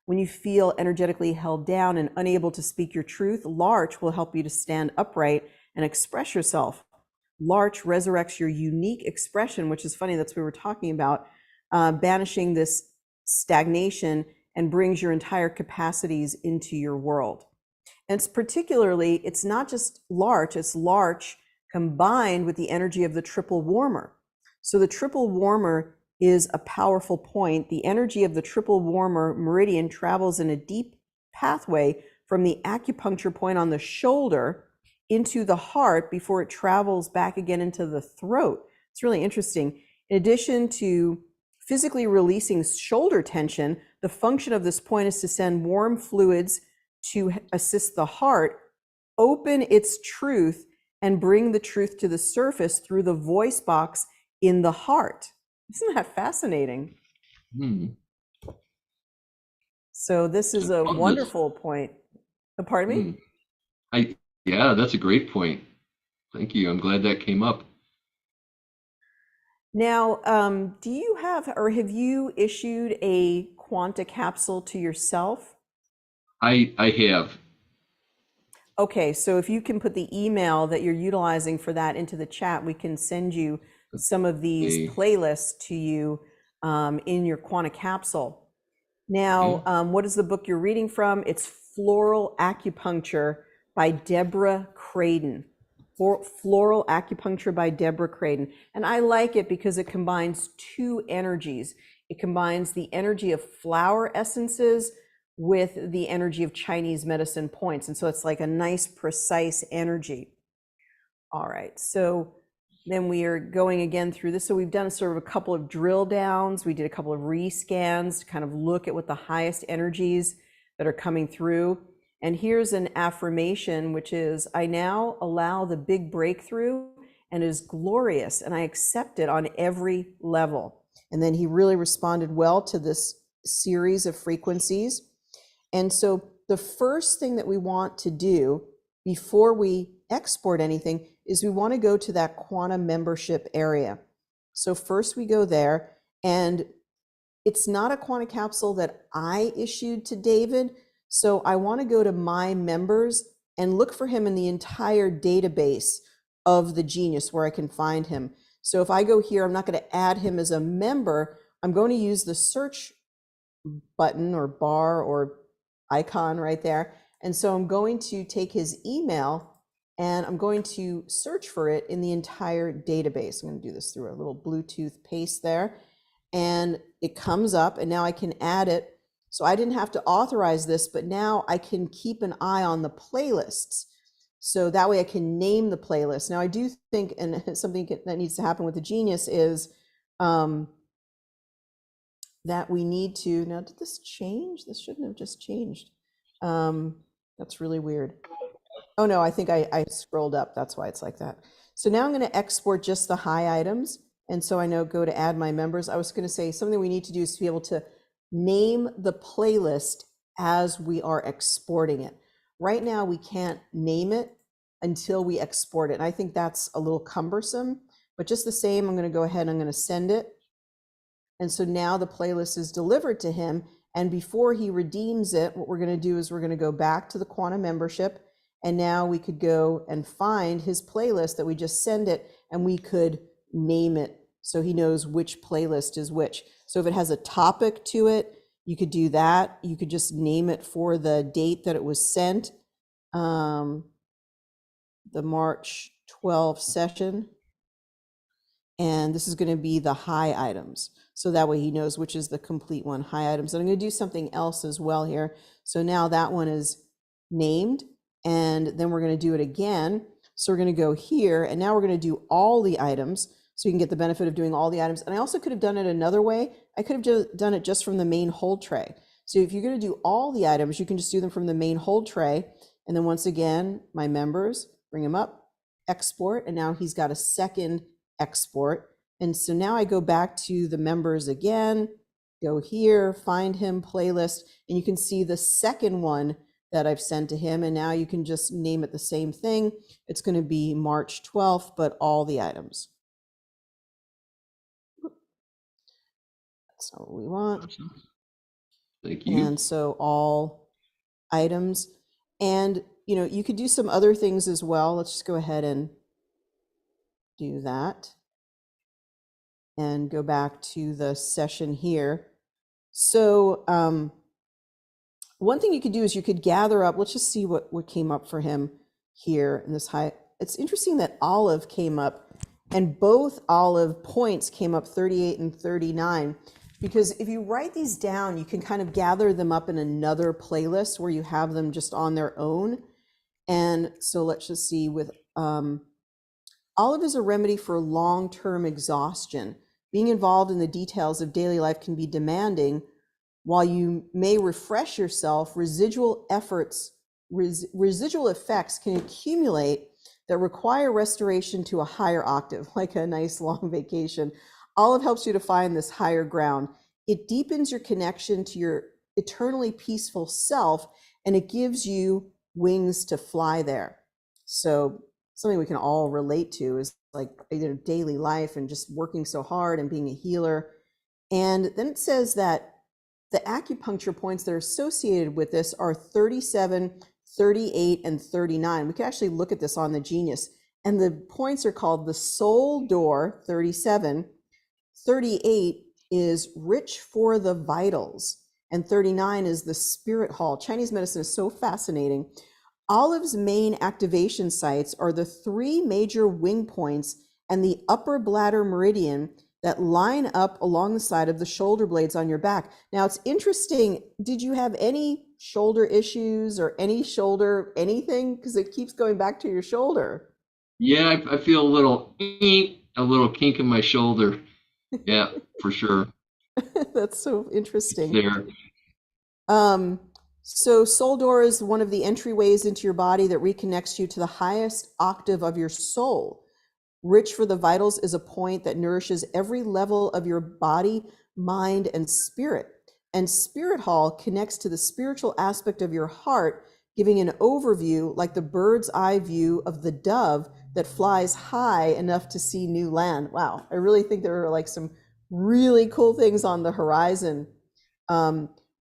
When you feel energetically held down and unable to speak your truth, Larch will help you to stand upright and express yourself. Larch resurrects your unique expression, which is funny, that's what we were talking about, banishing this stagnation and brings your entire capacities into your world. And it's not just larch, it's larch combined with the energy of the triple warmer. So the triple warmer is a powerful point. The energy of the triple warmer meridian travels in a deep pathway from the acupuncture point on the shoulder into the heart before it travels back again into the throat. It's really interesting. In addition to physically releasing shoulder tension, the function of this point is to send warm fluids to assist the heart open its truth and bring the truth to the surface through the voice box in the heart. Isn't that fascinating? Hmm. So this is a Love this. wonderful point. Pardon me? Hmm. I Yeah, that's a great point. Thank you. I'm glad that came up. Now, do you have or have you issued a Quanta capsule to yourself? I have. Okay, so if you can put the email that you're utilizing for that into the chat, we can send you some of these A playlists to you in your Quanta capsule. Now, okay. what is the book you're reading from? It's Floral Acupuncture by Deborah Craden. Floral Acupuncture by Deborah Craden. And I like it because it combines two energies. It combines the energy of flower essences with the energy of Chinese medicine points. And so it's like a nice, precise energy. All right, so then we are going again through this. So we've done sort of a couple of drill downs. We did a couple of rescans to kind of look at what the highest energies that are coming through. And here's an affirmation, which is, I now allow the big breakthrough and it is glorious, and I accept it on every level. And then he really responded well to this series of frequencies. And so the first thing that we want to do before we export anything is we want to go to that quantum membership area. So first we go there, and it's not a quantum capsule that I issued to David. So I want to go to my members and look for him in the entire database of the genius where I can find him. So if I go here, I'm not going to add him as a member. I'm going to use the search button or bar or icon right there. And so I'm going to take his email and I'm going to search for it in the entire database. I'm going to do this through a little Bluetooth paste there. And it comes up, and now I can add it. So I didn't have to authorize this, but now I can keep an eye on the playlists. So that way I can name the playlist. Now I do think, and something that needs to happen with the genius is that we need to, now did this change? This shouldn't have just changed. That's really weird. Oh no, I think I scrolled up. That's why it's like that. So now I'm going to export just the high items. And so I know go to add my members. I was going to say something we need to do is to be able to name the playlist as we are exporting it. Right now, we can't name it until we export it. And I think that's a little cumbersome, but just the same, I'm going to go ahead and I'm going to send it. And so now the playlist is delivered to him. And before he redeems it, what we're going to do is we're going to go back to the Quantum membership. And now we could go and find his playlist that we just send it, and we could name it so he knows which playlist is which. So if it has a topic to it, you could do that. You could just name it for the date that it was sent, the March 12 session. And this is going to be the high items. So that way he knows which is the complete one, high items. And I'm going to do something else as well here. So now that one is named, and then we're going to do it again. So we're going to go here, and now we're going to do all the items so you can get the benefit of doing all the items. And I also could have done it another way. I could have done it just from the main hold tray. So if you're going to do all the items, you can just do them from the main hold tray. And then once again, my members, bring them up, export, and now he's got a second export. And so now I go back to the members again, go here, find him, playlist, and you can see the second one that I've sent to him. And now you can just name it the same thing. It's going to be March 12th, but all the items. That's not what we want. Thank you. And so all items. And, you know, you could do some other things as well. Let's just go ahead and do that. And go back to the session here. So one thing you could do is you could gather up, let's just see what came up for him here in this high. It's interesting that Olive came up, and both Olive points came up 38 and 39, because if you write these down, you can kind of gather them up in another playlist where you have them just on their own. And so let's just see with Olive is a remedy for long-term exhaustion. Being involved in the details of daily life can be demanding. While you may refresh yourself, residual effects can accumulate that require restoration to a higher octave, like a nice long vacation. Olive helps you to find this higher ground. It deepens your connection to your eternally peaceful self, and it gives you wings to fly there. So something we can all relate to is like daily life and just working so hard and being a healer. And then it says that the acupuncture points that are associated with this are 37, 38, and 39. We can actually look at this on the Genius. And the points are called the soul door, 37. 38 is rich for the vitals. And 39 is the spirit hall. Chinese medicine is so fascinating. Olive's main activation sites are the 3 major wing points and the upper bladder meridian that line up along the side of the shoulder blades on your back. Now it's interesting, did you have any shoulder issues or any shoulder anything? Because it keeps going back to your shoulder. Yeah, I feel a little kink in my shoulder. Yeah, for sure. That's so interesting. It's there. So soul door is one of the entryways into your body that reconnects you to the highest octave of your soul. Rich for the vitals is a point that nourishes every level of your body, mind, and spirit. And spirit hall connects to the spiritual aspect of your heart, giving an overview like the bird's eye view of the dove that flies high enough to see new land. Wow, I really think there are like some really cool things on the horizon.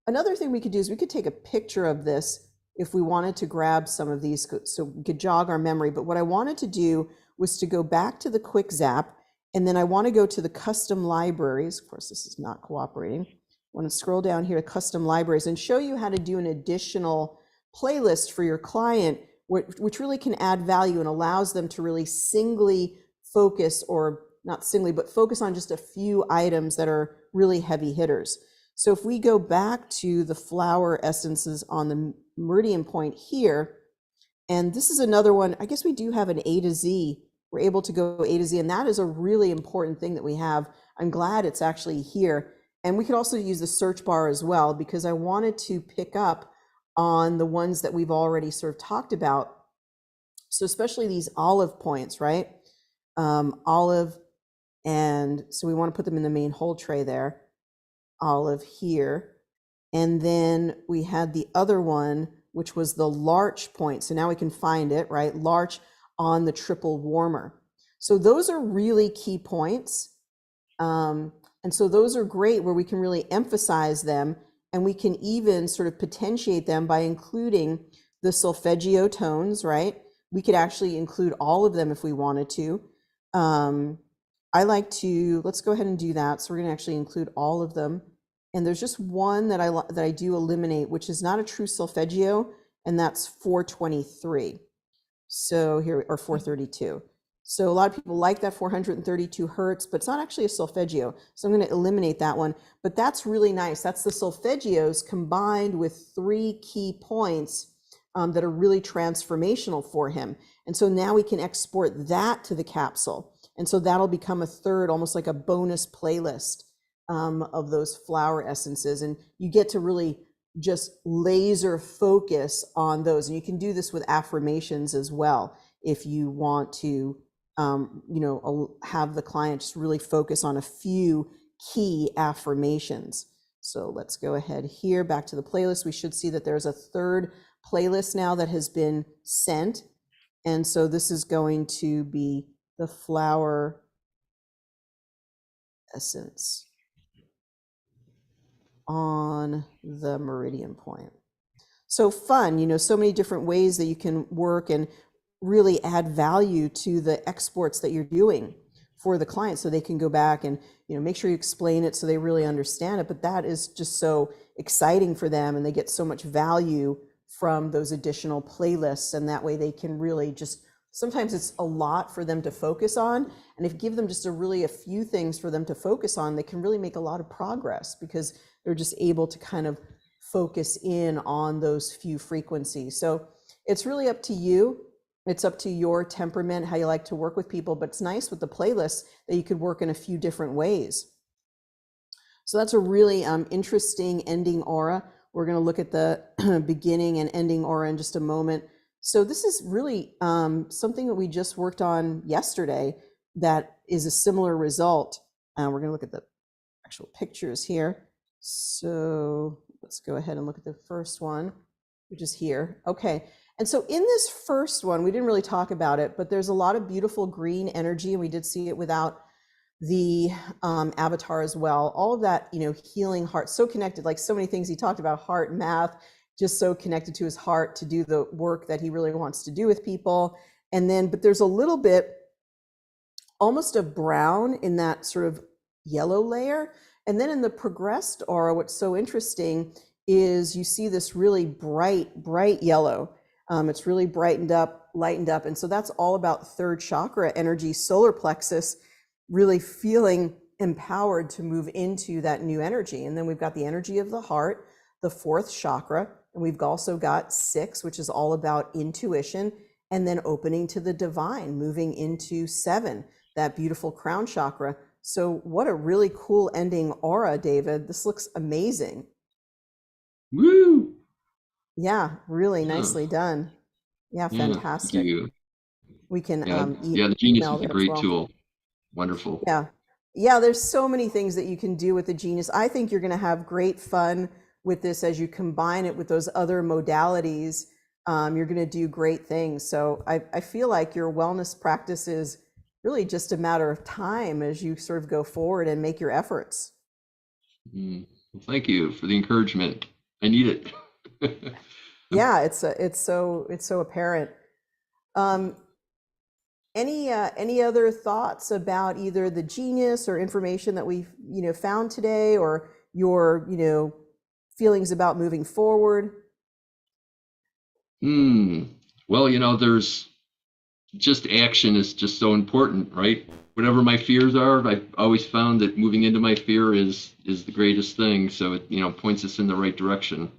Another thing we could do is we could take a picture of this if we wanted to grab some of these so we could jog our memory. But what I wanted to do was to go back to the quick zap, and then I want to go to the custom libraries. Of course, this is not cooperating. I want to scroll down here to custom libraries and show you how to do an additional playlist for your client, which really can add value and allows them to really singly focus, or not singly, but focus on just a few items that are really heavy hitters. So if we go back to the flower essences on the meridian point here, and this is another one, I guess we do have an A to Z. We're able to go A to Z, and that is a really important thing that we have. I'm glad it's actually here. And we could also use the search bar as well, because I wanted to pick up on the ones that we've already sort of talked about. So especially these olive points, right? Olive, and so we want to put them in the main whole tray there. Olive here. And then we had the other one, which was the larch point. So now we can find it, right? Larch on the triple warmer. So those are really key points. And so those are great where we can really emphasize them, and we can even sort of potentiate them by including the solfeggio tones, right? We could actually include all of them if we wanted to. I like to, let's go ahead and do that. So we're going to actually include all of them. And there's just one that I do eliminate, which is not a true solfeggio, and that's 423. So here, or 432. So a lot of people like that 432 hertz, but it's not actually a solfeggio. So I'm going to eliminate that one. But that's really nice. That's the solfeggios combined with 3 key points that are really transformational for him. And so now we can export that to the capsule. And so that'll become a third, almost like a bonus playlist of those flower essences. And you get to really just laser focus on those. And you can do this with affirmations as well if you want to, have the client just really focus on a few key affirmations. So let's go ahead here, back to the playlist. We should see that there's a third playlist now that has been sent. And so this is going to be the flower essence on the meridian point. So fun, so many different ways that you can work and really add value to the exports that you're doing for the client, so they can go back and make sure you explain it so they really understand it. But that is just so exciting for them, and they get so much value from those additional playlists, and that way they can really just, sometimes it's a lot for them to focus on, and if you give them just a few things for them to focus on, they can really make a lot of progress because they're just able to kind of focus in on those few frequencies. So it's really up to you. It's up to your temperament, how you like to work with people, but it's nice with the playlists that you could work in a few different ways. So that's a really interesting ending aura. We're going to look at the beginning and ending aura in just a moment. So this is really something that we just worked on yesterday that is a similar result. We're going to look at the actual pictures here. So let's go ahead and look at the first one, which is here. Okay. And so in this first one, we didn't really talk about it, but there's a lot of beautiful green energy, and we did see it without the avatar as well. All of that, healing heart, so connected, like so many things he talked about, heart, math, just so connected to his heart to do the work that he really wants to do with people. And then, but there's a little bit almost of brown in that sort of yellow layer. And then in the progressed aura, what's so interesting is you see this really bright yellow. It's really brightened up, lightened up. And so that's all about third chakra energy, solar plexus, really feeling empowered to move into that new energy. And then we've got the energy of the heart, the 4th chakra, and we've also got 6, which is all about intuition, and then opening to the divine, moving into 7, that beautiful crown chakra. So what a really cool ending aura, David. This looks amazing. Woo! Yeah, really nicely done. Yeah, fantastic. Thank you. We can the Genius is a great tool. Wonderful. Yeah, there's so many things that you can do with the Genius. I think you're going to have great fun with this as you combine it with those other modalities. You're going to do great things. So I feel like your wellness practice is really just a matter of time as you sort of go forward and make your efforts. Well, thank you for the encouragement. I need it. Yeah, it's so apparent. Um, any other thoughts about either the genius or information that we've found today, or your feelings about moving forward? Hmm. Well, there's just action is just so important, right? Whatever my fears are, I've always found that moving into my fear is the greatest thing. So it points us in the right direction.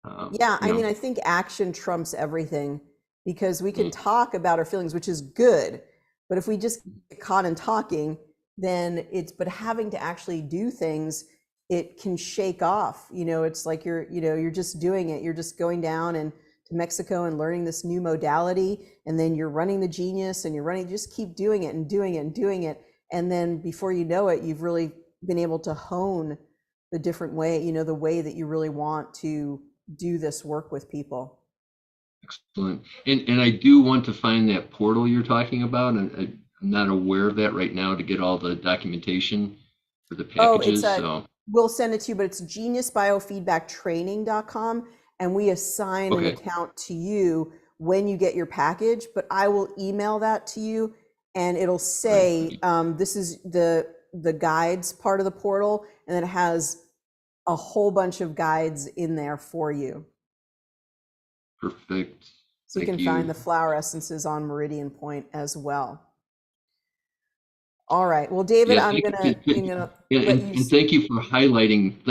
Um, Yeah, you I know, mean, I think action trumps everything, because we can mm, talk about our feelings, which is good, but if we just get caught in talking, then but having to actually do things, it can shake off. It's like you're just doing it. You're just going down and to Mexico and learning this new modality, and then you're running the genius, and just keep doing it and doing it and doing it. And then before you know it, you've really been able to hone the different way, the way that you really want to do this work with people. excellent. And I do want to find that portal you're talking about, and I'm not aware of that right now to get all the documentation for the Oh, it's packages. So we'll send it to you, but it's geniusbiofeedbacktraining.com, and we assign an okay, account to you when you get your package, but I will email that to you, and it'll all right, say, this is the guides part of the portal, and then it has a whole bunch of guides in there for you. perfect. So you Thank can find you. the flower essences on Meridian Point as well. All right. Well, David, Yeah, I'm gonna yeah, let you. and thank you for highlighting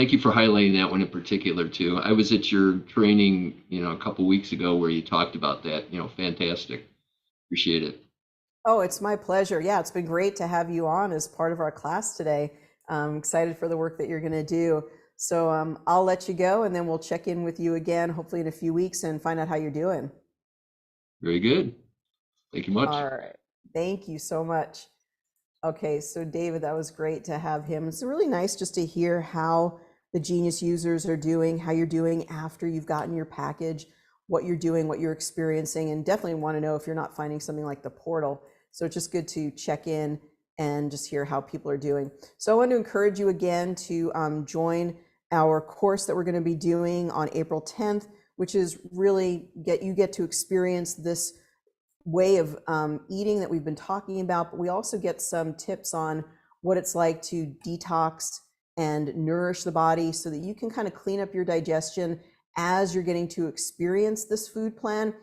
that one in particular too. I was at your training, a couple weeks ago where you talked about that. Fantastic. Appreciate it. Oh, it's my pleasure. Yeah, it's been great to have you on as part of our class today. I'm excited for the work that you're going to do. So I'll let you go, and then we'll check in with you again, hopefully in a few weeks, and find out how you're doing. Very good. Thank you All much. right. Thank you so much. Okay, so David, that was great to have him. It's really nice just to hear how the Genius users are doing, how you're doing after you've gotten your package, what you're doing, what you're experiencing, and definitely want to know if you're not finding something like the portal. So it's just good to check in and just hear how people are doing. So I want to encourage you again to join our course that we're going to be doing on April 10th, which is really you get to experience this way of eating that we've been talking about, but we also get some tips on what it's like to detox and nourish the body so that you can kind of clean up your digestion as you're getting to experience this food plan,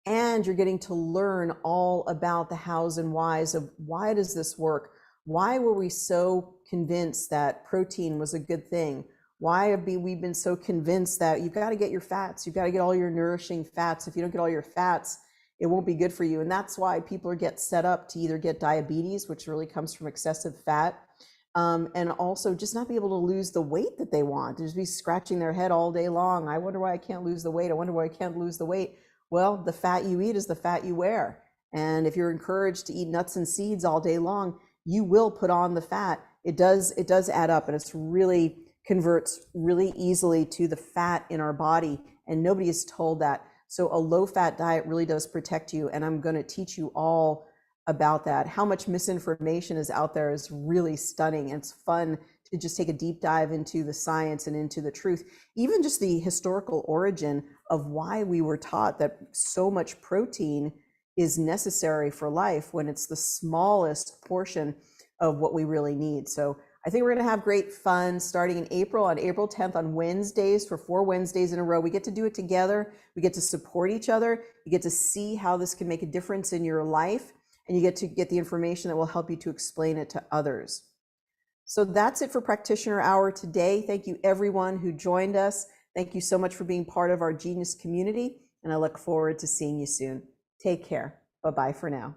and you're getting to learn all about the hows and whys of why does this work? Why were we so convinced that protein was a good thing? Why have we been so convinced that you've got to get your fats, you've got to get all your nourishing fats? If you don't get all your fats, it won't be good for you. And that's why people get set up to either get diabetes, which really comes from excessive fat, and also just not be able to lose the weight that they want. Just be scratching their head all day long. I wonder why I can't lose the weight. I wonder why I can't lose the weight. Well, the fat you eat is the fat you wear. And if you're encouraged to eat nuts and seeds all day long, you will put on the fat. It does add up, and it's really converts really easily to the fat in our body. And nobody is told that. So a low-fat diet really does protect you, and I'm going to teach you all about that. How much misinformation is out there is really stunning. And it's fun to just take a deep dive into the science and into the truth, even just the historical origin of why we were taught that so much protein is necessary for life when it's the smallest portion of what we really need. So I think we're going to have great fun starting in April, on April 10th, on Wednesdays, for 4 Wednesdays in a row. We get to do it together. We get to support each other. You get to see how this can make a difference in your life, and you get to get the information that will help you to explain it to others. So that's it for Practitioner Hour today. Thank you everyone who joined us. Thank you so much for being part of our Genius community, and I look forward to seeing you soon. Take care. Bye-bye for now.